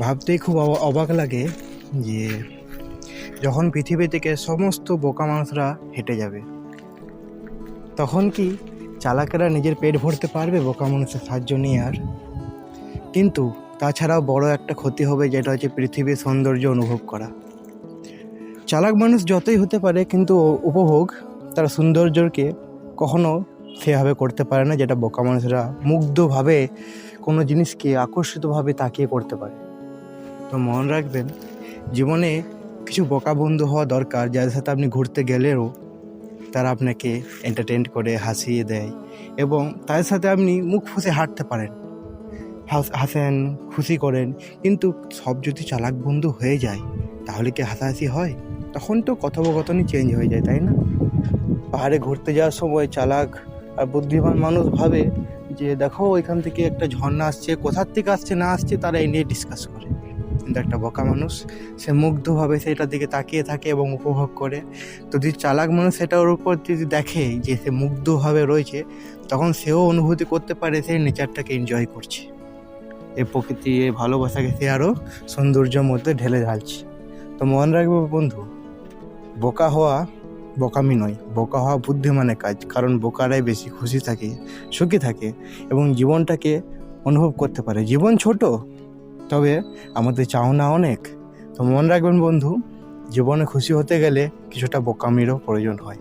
ভাবতেই খুব অবাক লাগে যে যখন পৃথিবী থেকে সমস্ত বোকা মানুষরা হেঁটে যাবে, তখন কি চালাকেরা নিজের পেট ভরতে পারবে বোকা মানুষের সাহায্য নিয়ে? আর কিন্তু তাছাড়াও বড় একটা ক্ষতি হবে, যেটা হচ্ছে পৃথিবীর সৌন্দর্য অনুভব করা। চালাক মানুষ যতই হতে পারে, কিন্তু উপভোগ তার সৌন্দর্যকে কখনো সেভাবে করতে পারে না, যেটা বোকা মানুষরা মুগ্ধভাবে কোনো জিনিসকে আকর্ষিতভাবে তাকিয়ে করতে পারে। তো মনে রাখবেন, জীবনে কিছু বোকা বন্ধু হওয়া দরকার, যাদের সাথে আপনি ঘুরতে গেলেও তারা আপনাকে এন্টারটেইন করে, হাসিয়ে দেয়, এবং তাদের সাথে আপনি মুখ ফুঁসে হাঁটতে পারেন, হাসেন, খুশি করেন। কিন্তু সব যদি চালাক বন্ধু হয়ে যায়, তাহলে কি হাসাহাসি হয়? তখন তো কথোপকথনই চেঞ্জ হয়ে যায়, তাই না? পাহাড়ে ঘুরতে যাওয়ার সময় চালাক আর বুদ্ধিমান মানুষ ভাবে যে দেখো ওইখান থেকে একটা ঝর্ণা আসছে, কোথার থেকে আসছে না আসছে তারা এই নিয়ে ডিসকাস করে। কিন্তু একটা বোকা মানুষ, সে মুগ্ধভাবে সেটার দিকে তাকিয়ে থাকে এবং উপভোগ করে। তো যদি চালাক মানুষ সেটার উপর যদি দেখে যে সে মুগ্ধভাবে রয়েছে, তখন সেও অনুভূতি করতে পারে সেই নেচারটাকে এনজয় করছে, এই প্রকৃতি, এই ভালোবাসাকে সে আরও সৌন্দর্যের মধ্যে ঢেলে ঢালছে। তো মনে রাখবে বন্ধু, বোকা হওয়া বোকামি নয়, বোকা হওয়া বুদ্ধিমানের কাজ। কারণ বোকারাই বেশি খুশি থাকে, সুখী থাকে এবং জীবনটাকে অনুভব করতে পারে। জীবন ছোট, তবে আমাদের চাওনা অনেক। তো মনে রাখবেন বন্ধু, জীবনে খুশি হতে গেলে কিছুটা বোকামিরও প্রয়োজন হয়।